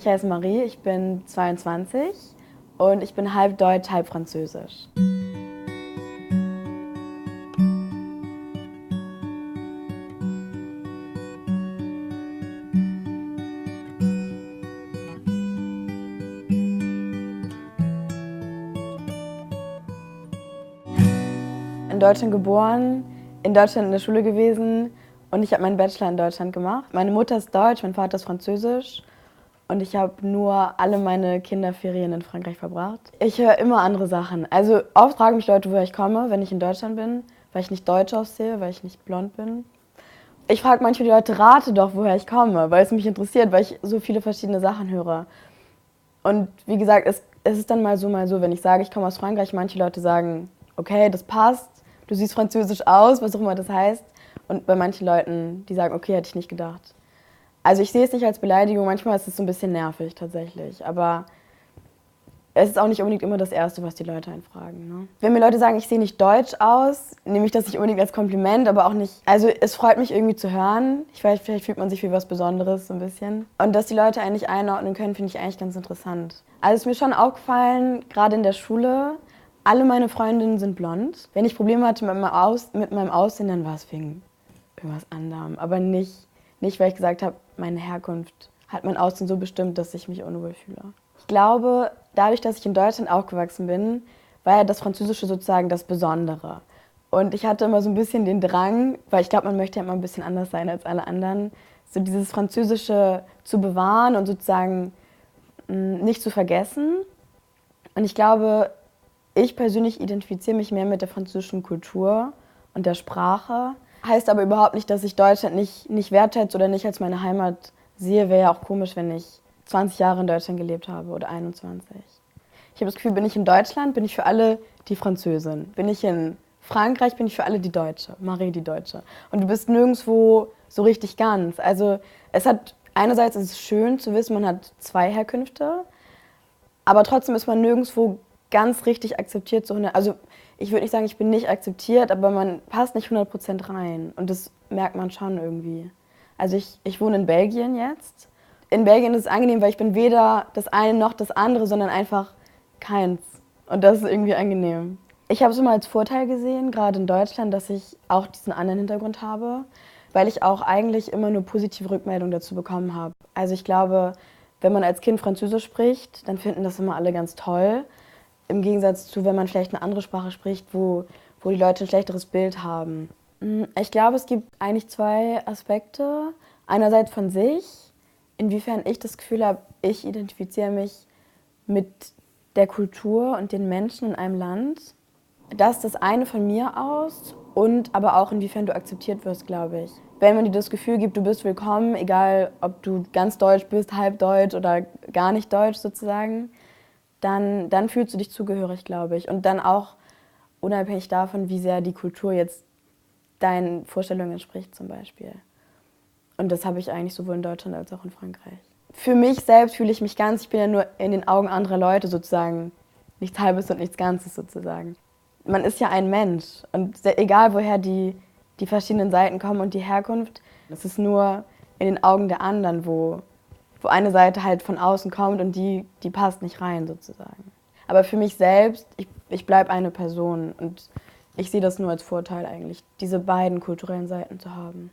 Ich heiße Marie, ich bin 22 und ich bin halb deutsch, halb französisch. In Deutschland geboren, in Deutschland in der Schule gewesen und ich habe meinen Bachelor in Deutschland gemacht. Meine Mutter ist deutsch, mein Vater ist französisch und ich habe nur alle meine Kinderferien in Frankreich verbracht. Ich höre immer andere Sachen. Also oft fragen mich Leute, woher ich komme, wenn ich in Deutschland bin, weil ich nicht deutsch aussehe, weil ich nicht blond bin. Ich frage manchmal die Leute, rate doch, woher ich komme, weil es mich interessiert, weil ich so viele verschiedene Sachen höre. Und wie gesagt, es ist dann mal so, wenn ich sage, ich komme aus Frankreich, manche Leute sagen, okay, das passt, du siehst französisch aus, was auch immer das heißt. Und bei manchen Leuten, die sagen, okay, hätte ich nicht gedacht. Also ich sehe es nicht als Beleidigung, manchmal ist es so ein bisschen nervig tatsächlich, aber es ist auch nicht unbedingt immer das Erste, was die Leute einfragen. Ne? Wenn mir Leute sagen, ich sehe nicht deutsch aus, nehme ich das nicht unbedingt als Kompliment, aber auch nicht. Also es freut mich irgendwie zu hören. Ich weiß, vielleicht fühlt man sich wie was Besonderes so ein bisschen. Und dass die Leute einen nicht einordnen können, finde ich eigentlich ganz interessant. Also es ist mir schon aufgefallen, gerade in der Schule, alle meine Freundinnen sind blond. Wenn ich Probleme hatte mit meinem Aussehen, dann war es wegen irgendwas anderem. Aber nicht, weil ich gesagt habe, meine Herkunft hat mein Aussehen so bestimmt, dass ich mich unwohl fühle. Ich glaube, dadurch, dass ich in Deutschland aufgewachsen bin, war ja das Französische sozusagen das Besondere. Und ich hatte immer so ein bisschen den Drang, weil ich glaube, man möchte ja immer ein bisschen anders sein als alle anderen, so dieses Französische zu bewahren und sozusagen nicht zu vergessen. Und ich glaube, ich persönlich identifiziere mich mehr mit der französischen Kultur und der Sprache. Heißt aber überhaupt nicht, dass ich Deutschland nicht wertschätze oder nicht als meine Heimat sehe. Wäre ja auch komisch, wenn ich 20 Jahre in Deutschland gelebt habe oder 21. Ich habe das Gefühl, bin ich in Deutschland, bin ich für alle die Französin. Bin ich in Frankreich, bin ich für alle die Deutsche, Marie die Deutsche. Und du bist nirgendwo so richtig ganz. Also einerseits ist es schön zu wissen, man hat zwei Herkünfte, aber trotzdem ist man nirgendwo ganz richtig akzeptiert. Also ich würde nicht sagen, ich bin nicht akzeptiert, aber man passt nicht 100% rein. Und das merkt man schon irgendwie. Also ich wohne in Belgien jetzt. In Belgien ist es angenehm, weil ich bin weder das eine noch das andere, sondern einfach keins. Und das ist irgendwie angenehm. Ich habe es immer als Vorteil gesehen, gerade in Deutschland, dass ich auch diesen anderen Hintergrund habe, weil ich auch eigentlich immer nur positive Rückmeldungen dazu bekommen habe. Also ich glaube, wenn man als Kind Französisch spricht, dann finden das immer alle ganz toll. Im Gegensatz zu, wenn man vielleicht eine andere Sprache spricht, wo die Leute ein schlechteres Bild haben. Ich glaube, es gibt eigentlich zwei Aspekte. Einerseits von sich, inwiefern ich das Gefühl habe, ich identifiziere mich mit der Kultur und den Menschen in einem Land. Das ist das eine von mir aus und aber auch inwiefern du akzeptiert wirst, glaube ich. Wenn man dir das Gefühl gibt, du bist willkommen, egal ob du ganz deutsch bist, halb deutsch oder gar nicht deutsch sozusagen, dann fühlst du dich zugehörig, glaube ich. Und dann auch unabhängig davon, wie sehr die Kultur jetzt deinen Vorstellungen entspricht zum Beispiel. Und das habe ich eigentlich sowohl in Deutschland als auch in Frankreich. Für mich selbst fühle ich mich ganz, ich bin ja nur in den Augen anderer Leute sozusagen nichts Halbes und nichts Ganzes sozusagen. Man ist ja ein Mensch und egal woher die verschiedenen Seiten kommen und die Herkunft, es ist nur in den Augen der anderen, wo eine Seite halt von außen kommt und die passt nicht rein sozusagen. Aber für mich selbst, ich bleibe eine Person und ich sehe das nur als Vorteil eigentlich, diese beiden kulturellen Seiten zu haben.